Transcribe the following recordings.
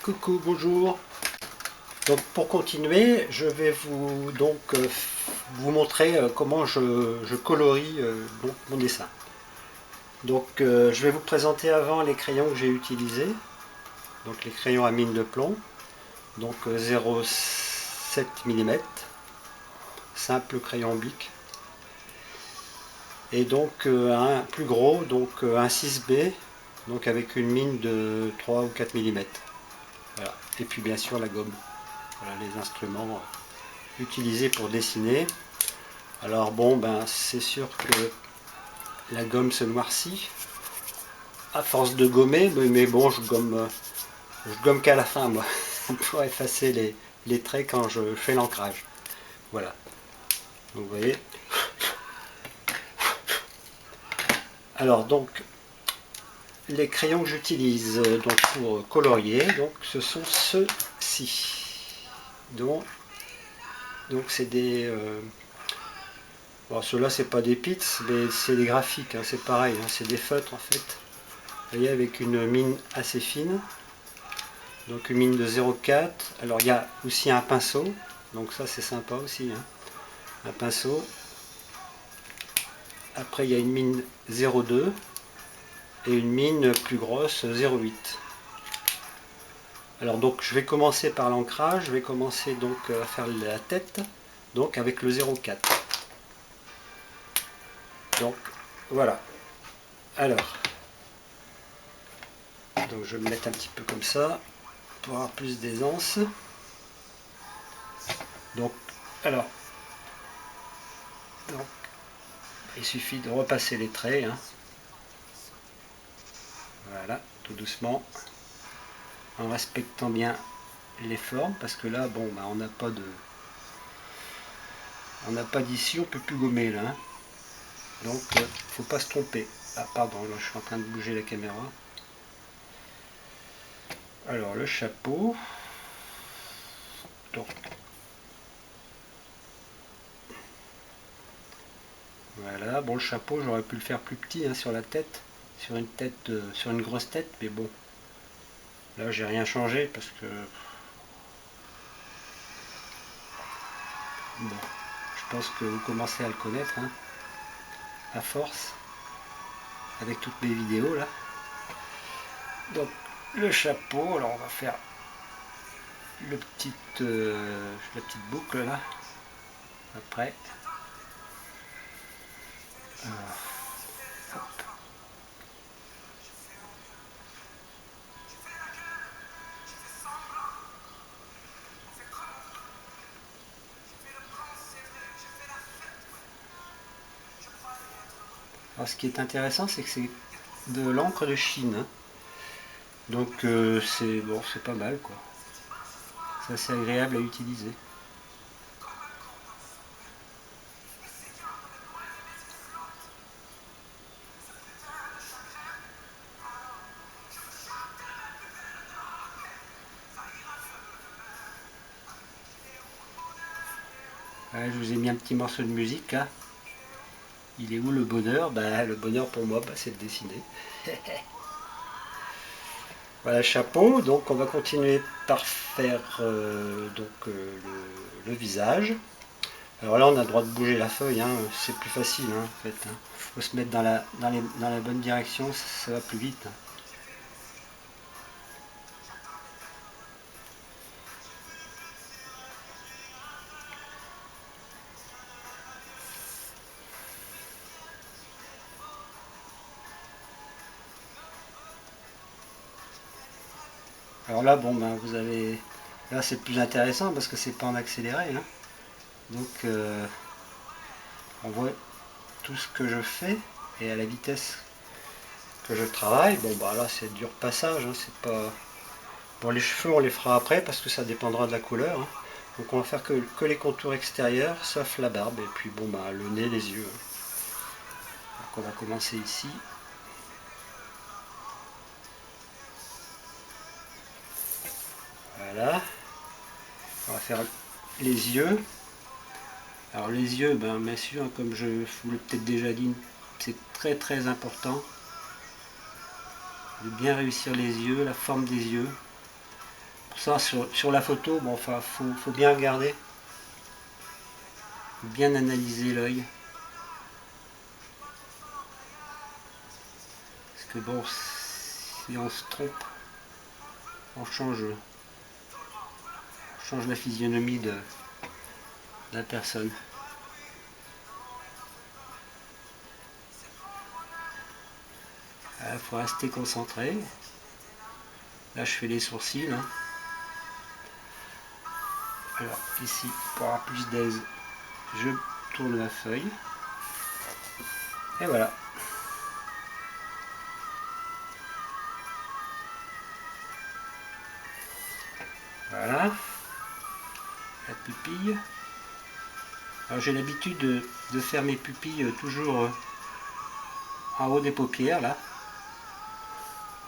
Coucou, bonjour. Donc pour continuer, je vais vous montrer comment je colorie mon dessin. Donc je vais vous présenter avant les crayons que j'ai utilisés. Donc les crayons à mine de plomb, donc 0,7 mm, simple crayon bic. Et donc un plus gros, donc un 6B, donc avec une mine de 3 ou 4 mm. Voilà. Et puis bien sûr la gomme. Voilà les instruments utilisés pour dessiner. Alors bon, ben c'est sûr que la gomme se noircit à force de gommer, mais bon, je gomme qu'à la fin, moi, pour effacer les traits quand je fais l'ancrage. Voilà. Donc vous voyez. Alors donc, les crayons que j'utilise donc pour colorier, donc ce sont ceux-ci. Donc c'est des bon, ceux-là c'est pas des pits, mais c'est des graphiques, hein, c'est pareil, hein, c'est des feutres en fait. Vous voyez, avec une mine assez fine. Donc une mine de 0,4. Alors il y a aussi un pinceau. Donc ça c'est sympa aussi. Hein. Un pinceau. Après il y a une mine 0,2 et une mine plus grosse 0,8. Alors donc je vais commencer par l'ancrage. Je vais commencer donc à faire la tête. Donc avec le 0,4. Donc voilà. Alors. Donc je vais me mettre un petit peu comme ça pour avoir plus d'aisance. Donc alors. Donc, il suffit de repasser les traits. Hein. Voilà, tout doucement, en respectant bien les formes, parce que là, bon, bah, on n'a pas d'issue, on peut plus gommer là. Hein. Donc, faut pas se tromper. Ah, pardon, là, je suis en train de bouger la caméra. Alors, le chapeau. Donc, voilà, bon, le chapeau, j'aurais pu le faire plus petit hein, sur la tête, sur une grosse tête, mais bon, là, j'ai rien changé parce que bon, je pense que vous commencez à le connaître, hein, à force, avec toutes mes vidéos là. Donc le chapeau, alors on va faire la petite boucle là, après. Alors ce qui est intéressant, c'est que c'est de l'encre de Chine. Hein. Donc c'est bon, c'est pas mal quoi. C'est assez agréable à utiliser. Voilà, je vous ai mis un petit morceau de musique là. Il est où le bonheur? Bah, le bonheur pour moi, bah, c'est de dessiner. Voilà le chapeau, donc on va continuer par faire le visage. Alors là on a le droit de bouger la feuille, hein. C'est plus facile hein, en fait. Hein. Faut se mettre dans la bonne direction, ça va plus vite. Hein. Alors là bon ben vous avez. Là c'est plus intéressant parce que c'est pas en accéléré. Hein. Donc on voit tout ce que je fais et à la vitesse que je travaille. Bon bah là c'est du repassage, hein, c'est pas. Bon les cheveux on les fera après parce que ça dépendra de la couleur. Hein. Donc on va faire que les contours extérieurs, sauf la barbe, et puis bon bah le nez, les yeux. Hein. Donc on va commencer ici. Voilà. On va faire les yeux. Alors les yeux, ben bien sûr, comme je vous l'ai peut-être déjà dit, c'est très très important de bien réussir les yeux, la forme des yeux. Pour ça, sur la photo, bon, enfin, faut bien regarder, bien analyser l'œil. Parce que bon, si on se trompe, on change la physionomie de la personne. Il faut rester concentré. Là, je fais les sourcils. Hein. Alors, ici, pour avoir plus d'aise, je tourne la feuille. Et voilà. Voilà. La pupille. Alors, j'ai l'habitude de faire mes pupilles toujours en haut des paupières, là.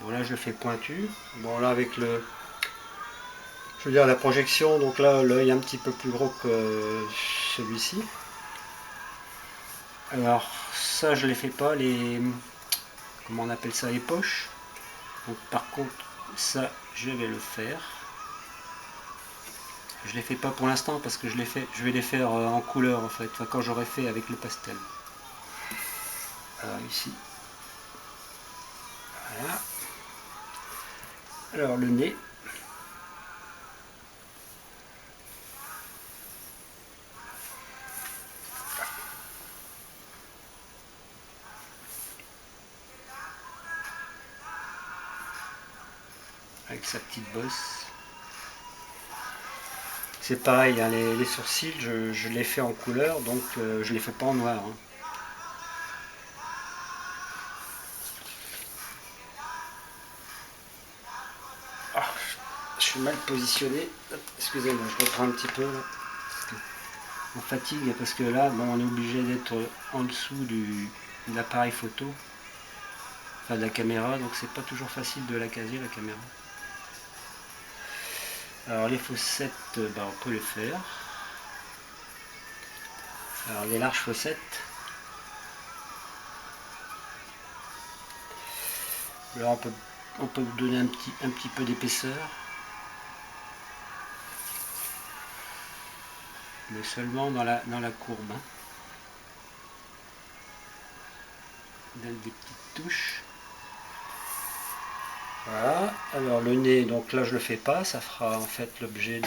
Bon, là, je le fais pointu. Bon, là, avec le... Je veux dire, la projection, donc là, l'œil un petit peu plus gros que celui-ci. Alors, ça, je les fais pas, les... Comment on appelle ça, les poches. Donc, par contre, ça, je vais le faire. Je les fais pas pour l'instant parce que je vais les faire en couleur, en fait, enfin, quand j'aurai fait avec le pastel. Alors, ici. Voilà. Alors, le nez. Avec sa petite bosse. C'est pareil, hein, les sourcils, je les fais en couleur, donc je les fais pas en noir. Hein. Ah, je suis mal positionné. Excusez-moi, je reprends un petit peu. Là, on fatigue parce que là, bon, on est obligé d'être en dessous de l'appareil photo, enfin de la caméra, donc c'est pas toujours facile de la caser la caméra. Alors les fossettes, ben, on peut les faire. Alors les larges fossettes. Là on peut donner un petit peu d'épaisseur. Mais seulement dans la courbe. Hein. Donne des petites touches. Voilà. Alors le nez, donc là je le fais pas, ça fera en fait l'objet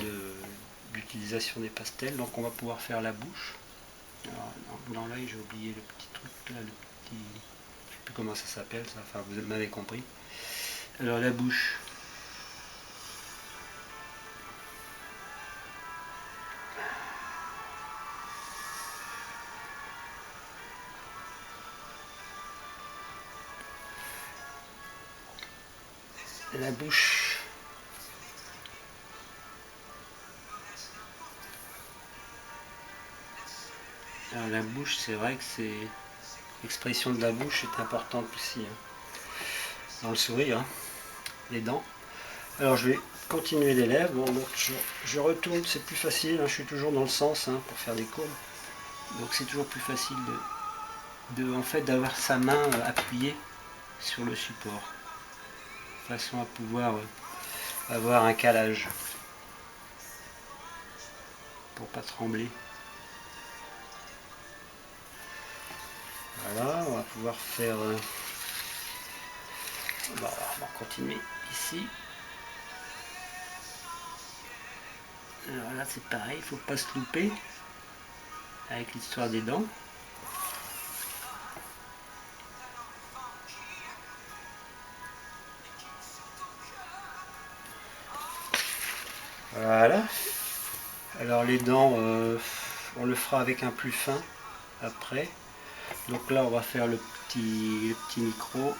d'utilisation des pastels. Donc on va pouvoir faire la bouche. Alors, dans l'œil, j'ai oublié le petit truc là, le petit... Je sais plus comment ça s'appelle, ça. Enfin, vous m'avez compris. Alors, la bouche. La bouche. Alors, la bouche, c'est vrai que c'est... L'expression de la bouche est importante aussi. Hein. Dans le sourire, hein. Les dents. Alors, je vais continuer les lèvres. Bon, donc, je retourne, c'est plus facile. Hein. Je suis toujours dans le sens hein, pour faire des courbes. Donc, c'est toujours plus facile en fait, d'avoir sa main appuyée sur le support. De façon à pouvoir avoir un calage. Pour pas trembler. Voilà, on va pouvoir faire... on va continuer ici. Alors là c'est pareil, il ne faut pas se louper avec l'histoire des dents. Voilà. Alors les dents, on le fera avec un plus fin après. Donc là on va faire le petit micro.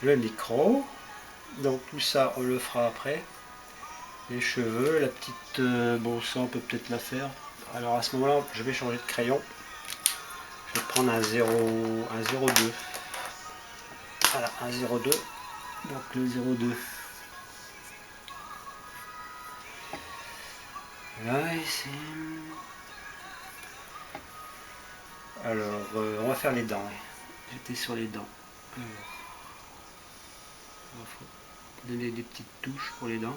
Le micro. Donc tout ça on le fera après. Les cheveux, la petite... bon ça on peut peut-être la faire. Alors à ce moment-là je vais changer de crayon. Je vais prendre un 0,2. Voilà, un 0,2. Donc le 0,2. Là, ici. Alors, on va faire les dents. J'étais sur les dents. Alors, il faut donner des petites touches pour les dents.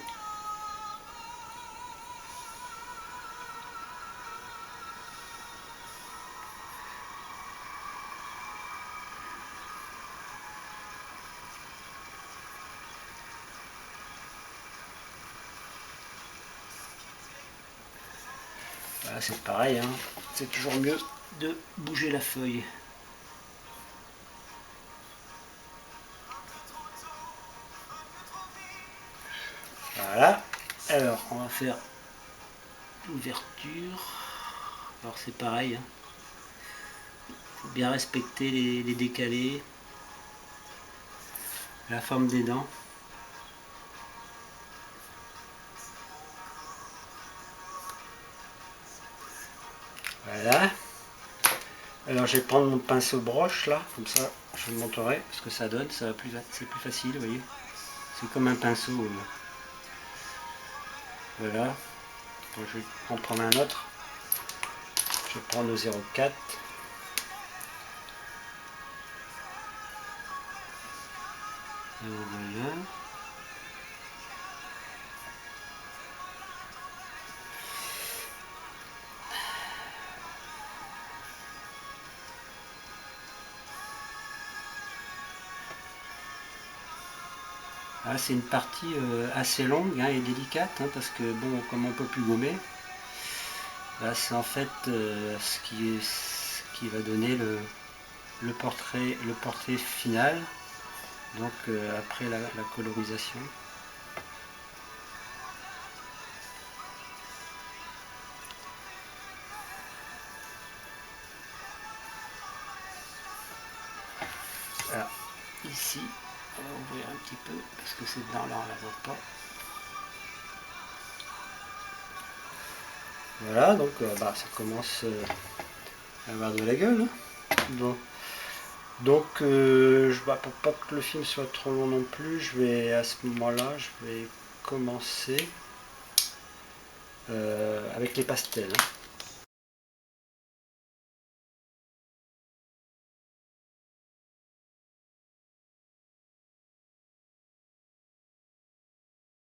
Voilà, c'est pareil, hein. C'est toujours mieux de bouger la feuille. Voilà. Alors, on va faire l'ouverture. Alors, c'est pareil, hein. Faut bien respecter les décalés, la forme des dents. Voilà. Alors je vais prendre mon pinceau broche là, comme ça je vous montrerai ce que ça donne, ça va plus, c'est plus facile, vous voyez. C'est comme un pinceau. Voilà. Donc, je vais en prendre un autre. Je vais prendre le 0,4. Voilà. Ah, c'est une partie assez longue, hein, et délicate, hein, parce que bon, comme on ne peut plus gommer, là c'est en fait ce qui va donner le portrait final, donc après la colorisation. Voilà. Ici, on va ouvrir un petit peu parce que cette dent là on la voit pas. Voilà, donc ça commence à avoir de la gueule, hein. Donc pour pas que le film soit trop long non plus, je vais à ce moment-là, je vais commencer avec les pastels, hein.